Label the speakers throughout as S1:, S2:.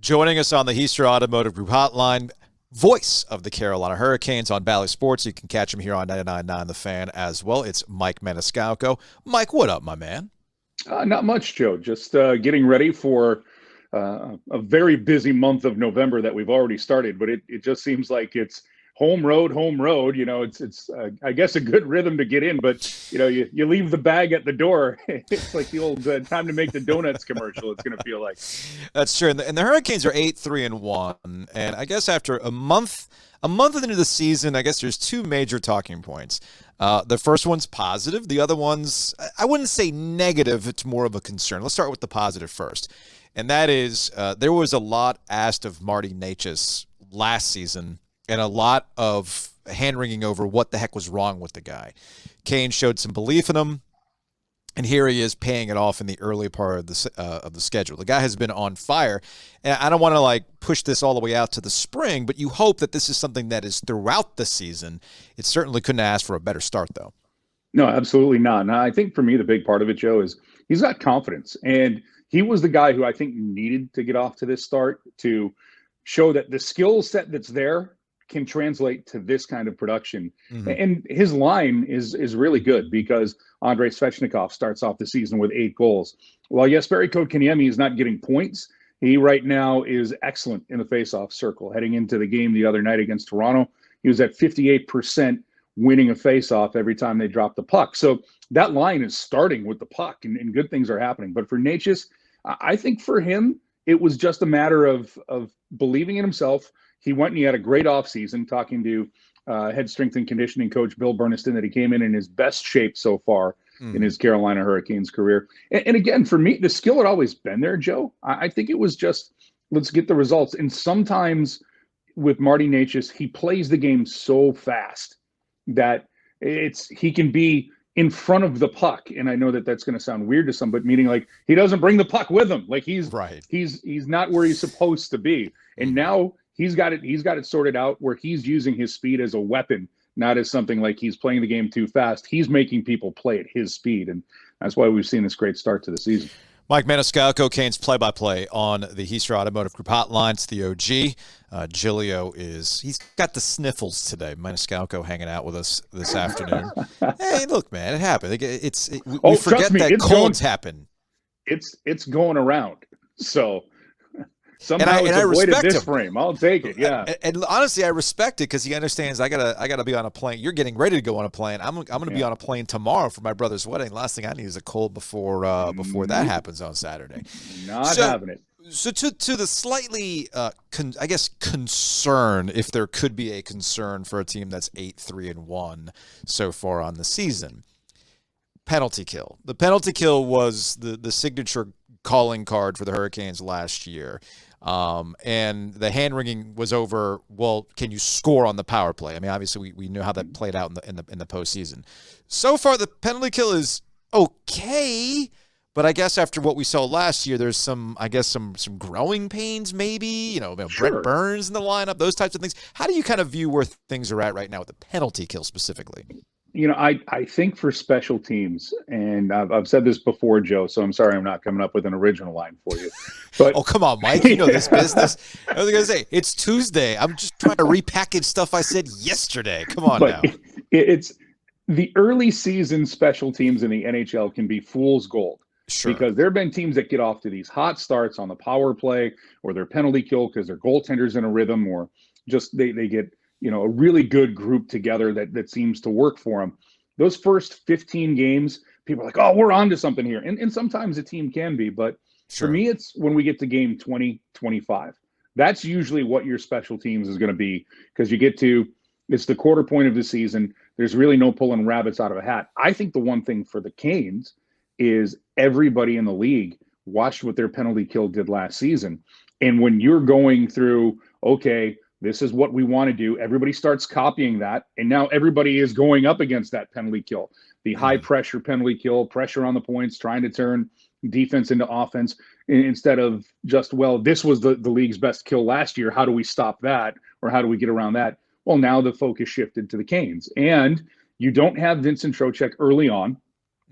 S1: Joining us on the Heaster Automotive Group hotline, voice of the Carolina Hurricanes on Bally Sports. You can catch him here on 99.9 The Fan as well. It's Mike Maniscalco. Mike, what up, my man?
S2: Not much, Joe. Just getting ready for a very busy month of November that we've already started, but it just seems like it's home road, home road. You know, it's I guess a good rhythm to get in, but you leave the bag at the door. It's like the old time to make the donuts commercial. It's going to feel like.
S1: That's true. And the Hurricanes are 8-3-1, and I guess after a month into the season, I guess there's two major talking points. The first one's positive. The other one's, I wouldn't say negative. It's more of a concern. Let's start with the positive first. And that is there was a lot asked of Martin Necas last season and a lot of hand-wringing over what the heck was wrong with the guy. Kane showed some belief in him, and here he is paying it off in the early part of the schedule. The guy has been on fire, and I don't want to push this all the way out to the spring, but you hope that this is something that is throughout the season. It certainly couldn't ask for a better start, though.
S2: No, absolutely not. And I think for me, the big part of it, Joe, is he's got confidence. And he was the guy who I think needed to get off to this start to show that the skill set that's there can translate to this kind of production. Mm-hmm. And his line is really good because Andrei Svechnikov starts off the season with 8 goals. While Jesperi Kotkaniemi is not getting points, he right now is excellent in the faceoff circle. Heading into the game the other night against Toronto, he was at 58% winning a faceoff every time they drop the puck. So that line is starting with the puck, and good things are happening. But for Necas, I think for him, it was just a matter of believing in himself. He went and he had a great offseason, talking to head strength and conditioning coach Bill Burniston, that he came in his best shape so far in his Carolina Hurricanes career. And again, for me, the skill had always been there, Joe. I think it was just, let's get the results. And sometimes with Martin Necas, he plays the game so fast that he can be in front of the puck. And I know that that's going to sound weird to some, but meaning like he doesn't bring the puck with him. Like he's not where he's supposed to be. And now he's got it sorted out where he's using his speed as a weapon, not as something like he's playing the game too fast. He's making people play at his speed. And that's why we've seen this great start to the season.
S1: Mike Maniscalco, Canes play-by-play on the Heaster Automotive Group hotline. It's the OG. Giglio he's got the sniffles today. Maniscalco hanging out with us this afternoon. Hey, look, man, it happened. We forget that colds happen.
S2: It's going around. So somehow it's avoided this frame. I'll take it. Yeah.
S1: And honestly, I respect it because he understands I gotta be on a plane. You're getting ready to go on a plane. I'm gonna be on a plane tomorrow for my brother's wedding. Last thing I need is a cold before that happens on Saturday.
S2: Not having it.
S1: So to the slightly, concern, if there could be a concern for a team that's 8-3-1 so far on the season, penalty kill. The penalty kill was the signature calling card for the Hurricanes last year. And the hand-wringing was over, well, can you score on the power play? I mean, obviously we know how that played out in the postseason. So far, the penalty kill is okay, but I guess after what we saw last year, there's some growing pains maybe,
S2: Sure.
S1: Brent Burns in the lineup, those types of things. How do you kind of view where things are at right now with the penalty kill specifically?
S2: I think for special teams, and I've said this before, Joe, so I'm sorry I'm not coming up with an original line for you. But
S1: oh, come on, Mike. You know this business. I was going to say, it's Tuesday. I'm just trying to repackage stuff I said yesterday. Come on now.
S2: It's the early season special teams in the NHL can be fool's gold. Sure. Because there have been teams that get off to these hot starts on the power play or their penalty kill because their goaltender's in a rhythm, or just they get a really good group together that seems to work for them. Those first 15 games, people are like, oh, we're on to something here. And sometimes a team can be. But
S1: sure.
S2: For me, it's when we get to game 20, 25. That's usually what your special teams is going to be, because it's the quarter point of the season. There's really no pulling rabbits out of a hat. I think the one thing for the Canes is everybody in the league watched what their penalty kill did last season. And when you're going through, okay, this is what we want to do, everybody starts copying that. And now everybody is going up against that penalty kill, the high pressure penalty kill, pressure on the points, trying to turn defense into offense instead of just, well, this was the league's best kill last year. How do we stop that? Or how do we get around that? Well, now the focus shifted to the Canes. And you don't have Vincent Trocheck early on.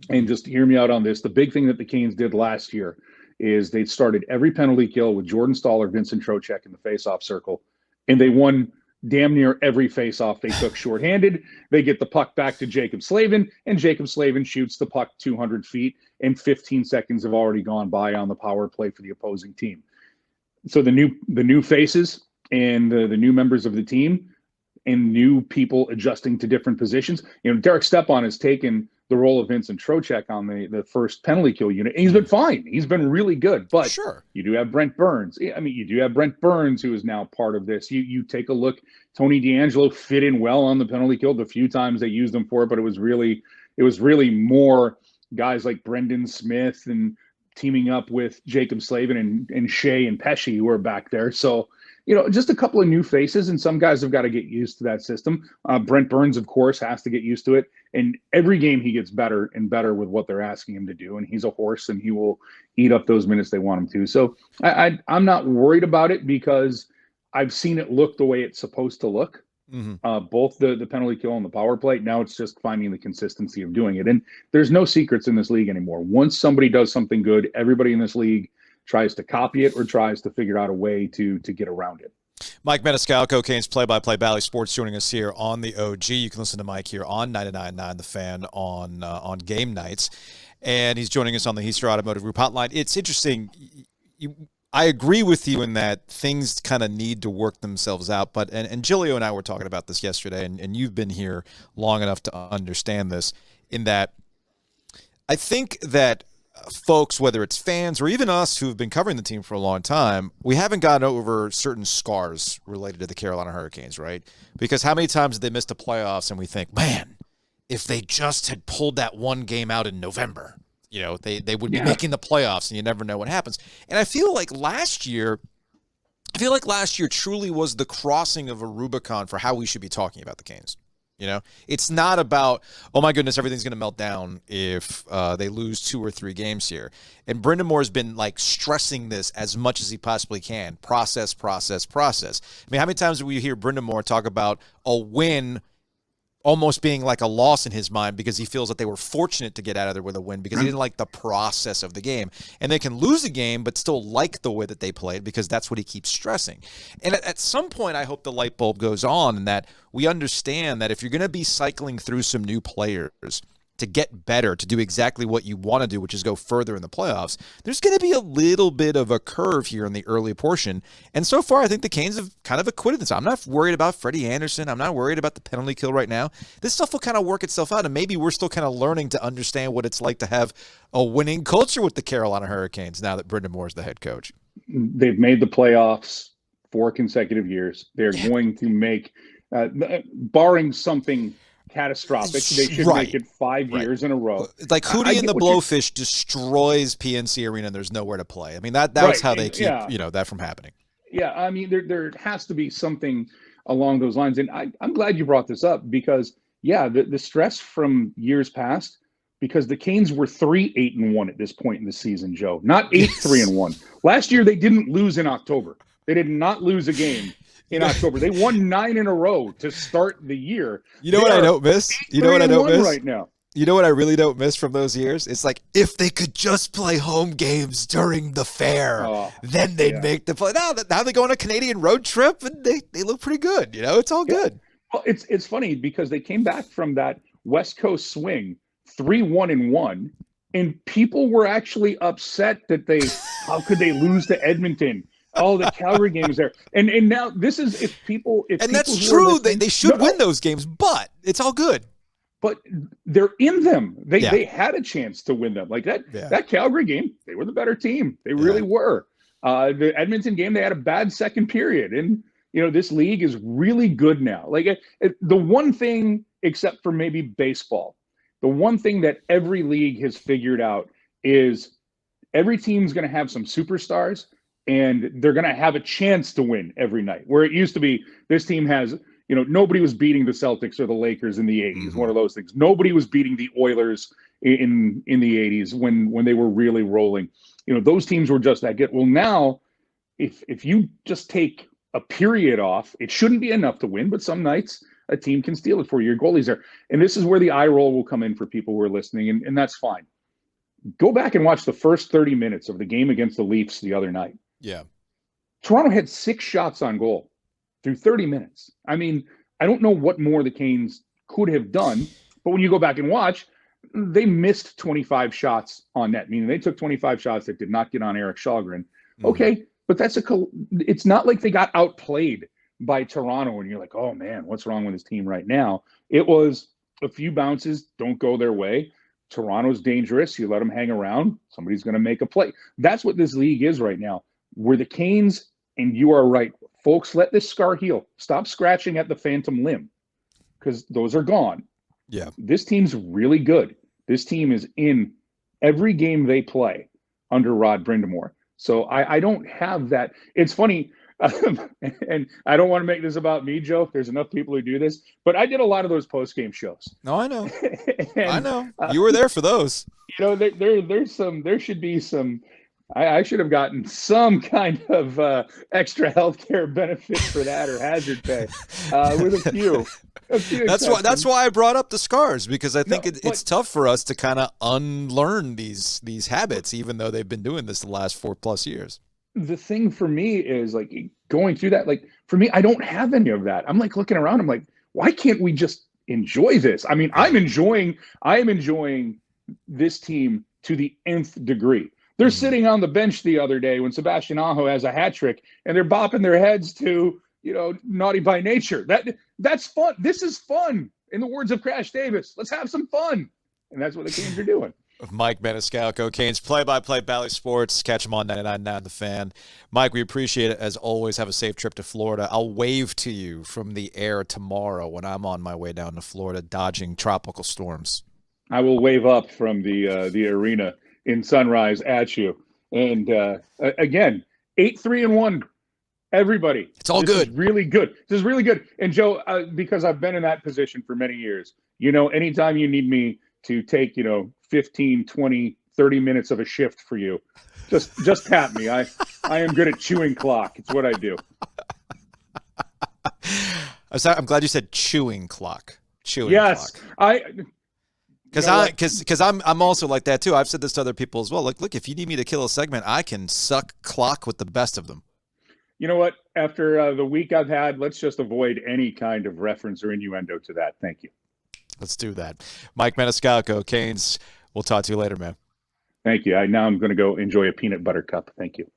S2: And just hear me out on this. The big thing that the Canes did last year is they started every penalty kill with Jordan Stahl or Vincent Trocheck in the face-off circle, and they won damn near every face-off they took shorthanded. They get the puck back to Jacob Slavin, and Jacob Slavin shoots the puck 200 feet, and 15 seconds have already gone by on the power play for the opposing team. So the new faces and the new members of the team and new people adjusting to different positions. Derek Stepan has taken the role of Vincent Trocheck on the first penalty kill unit, and he's been fine. He's been really good. But
S1: sure,
S2: you do have Brent Burns. I mean, you do have Brent Burns, who is now part of this. You take a look. Tony DeAngelo fit in well on the penalty kill the few times they used him for it, but it was really more guys like Brendan Smith and teaming up with Jacob Slavin and Shea and Pesci who are back there. So, just a couple of new faces, and some guys have got to get used to that system. Brent Burns, of course, has to get used to it. And every game he gets better and better with what they're asking him to do. And he's a horse, and he will eat up those minutes they want him to. So I'm not worried about it because I've seen it look the way it's supposed to look. Mm-hmm. Both the penalty kill and the power play. Now it's just finding the consistency of doing it. And there's no secrets in this league anymore. Once somebody does something good, everybody in this league tries to copy it or tries to figure out a way to get around it.
S1: Mike Maniscalco, Canes play-by-play Bally Sports, joining us here on the OG. You can listen to Mike here on 99.9 The Fan on game nights. And he's joining us on the Heister Automotive Group hotline. It's interesting. I agree with you in that things kind of need to work themselves out. But and Gilio and I were talking about this yesterday, and you've been here long enough to understand this, in that I think that folks, whether it's fans or even us who've been covering the team for a long time, we haven't gotten over certain scars related to the Carolina Hurricanes, right? Because how many times did they miss the playoffs and we think, man, if they just had pulled that one game out in November, they would be making the playoffs, and you never know what happens. And I feel like last year truly was the crossing of a Rubicon for how we should be talking about the Canes. It's not about, oh my goodness, everything's going to melt down if they lose 2 or 3 games here. And Brendan Moore's been stressing this as much as he possibly can. Process. I mean, how many times do we hear Brendan Moore talk about a win almost being like a loss in his mind because he feels that they were fortunate to get out of there with a win because he didn't like the process of the game. And they can lose a game but still like the way that they played because that's what he keeps stressing. And at some point, I hope the light bulb goes on and that we understand that if you're going to be cycling through some new players to get better, to do exactly what you want to do, which is go further in the playoffs, there's going to be a little bit of a curve here in the early portion. And so far, I think the Canes have kind of acquitted this. I'm not worried about Freddie Anderson. I'm not worried about the penalty kill right now. This stuff will kind of work itself out, and maybe we're still kind of learning to understand what it's like to have a winning culture with the Carolina Hurricanes now that Brendan Moore is the head coach.
S2: They've made the playoffs 4 consecutive years. They're going to make, barring something catastrophic, they should make it 5 years in a row.
S1: Like Hootie and the Blowfish destroys PNC Arena and there's nowhere to play. I mean, that's how they keep that from happening.
S2: Yeah, I mean, there has to be something along those lines. And I'm glad you brought this up because, the stress from years past, because the Canes were 3-8-1 at this point in the season, Joe. Not 8-3-1. Last year, they didn't lose in October. They did not lose a game in October. They won 9 in a row to start the year.
S1: You know what I don't miss?
S2: Right now.
S1: You know what I really don't miss from those years? It's like, if they could just play home games during the fair, then they'd make the play. Now they go on a Canadian road trip, and they look pretty good. It's all good.
S2: Well, it's funny because they came back from that West Coast swing 3-1-1, and people were actually upset that how could they lose to Edmonton? Oh, the Calgary game is there. And now this is
S1: that's true. They should win those games, but it's all good.
S2: But they're in them. They had a chance to win them. Like that Calgary game, they were the better team. They really were. The Edmonton game, they had a bad second period. And, this league is really good now. Like the one thing, except for maybe baseball, the one thing that every league has figured out is every team's going to have some superstars, and they're going to have a chance to win every night. Where it used to be, this team has, nobody was beating the Celtics or the Lakers in the 80s, mm-hmm. one of those things. Nobody was beating the Oilers in the 80s when they were really rolling. Those teams were just that good. Well, now, if you just take a period off, it shouldn't be enough to win, but some nights a team can steal it for you. Your goalies are. And this is where the eye roll will come in for people who are listening, and that's fine. Go back and watch the first 30 minutes of the game against the Leafs the other night.
S1: Yeah.
S2: Toronto had 6 shots on goal through 30 minutes. I mean, I don't know what more the Canes could have done, but when you go back and watch, they missed 25 shots on net, meaning they took 25 shots that did not get on Eric Shalgren. Okay, but it's not like they got outplayed by Toronto and you're like, oh man, what's wrong with this team right now? It was a few bounces don't go their way. Toronto's dangerous. You let them hang around, somebody's going to make a play. That's what this league is right now. We're the Canes, and you are right. Folks, let this scar heal. Stop scratching at the phantom limb because those are gone.
S1: Yeah.
S2: This team's really good. This team is in every game they play under Rod Brindamore. So I don't have that. It's funny, and I don't want to make this about me, Joe. There's enough people who do this, but I did a lot of those post-game shows.
S1: No, I know.
S2: And,
S1: I know. You were there for those.
S2: You know, there should be some. I should have gotten some kind of extra health care benefit for that or hazard pay with a few.
S1: That's why I brought up the scars, because I think it's tough for us to kind of unlearn these habits, even though they've been doing this the last 4+ years.
S2: The thing for me is like going through that. Like for me, I don't have any of that. I'm like looking around. I'm like, why can't we just enjoy this? I mean, I am enjoying this team to the nth degree. They're sitting on the bench the other day when Sebastian Aho has a hat trick, and they're bopping their heads to, Naughty by Nature. That's fun. This is fun. In the words of Crash Davis, let's have some fun. And that's what the Canes are doing.
S1: Mike Maniscalco, Canes play-by-play Bally Sports. Catch him on 99.9 The Fan. Mike, we appreciate it as always. Have a safe trip to Florida. I'll wave to you from the air tomorrow when I'm on my way down to Florida, dodging tropical storms.
S2: I will wave up from the arena in Sunrise at you. And again, 8-3-1. Everybody,
S1: it's all good.
S2: This is really good. This is really good. And Joe, because I've been in that position for many years, anytime you need me to take, 15, 20, 30 minutes of a shift for you, just tap me. I am good at chewing clock. It's what I do.
S1: I'm glad you said chewing clock.
S2: Yes,
S1: clock. Because I'm also like that too. I've said this to other people as well. Like, look, if you need me to kill a segment, I can suck clock with the best of them.
S2: You know what? After the week I've had, let's just avoid any kind of reference or innuendo to that. Thank you.
S1: Let's do that. Mike Maniscalco, Canes. We'll talk to you later, man.
S2: Thank you. Now I'm going to go enjoy a peanut butter cup. Thank you.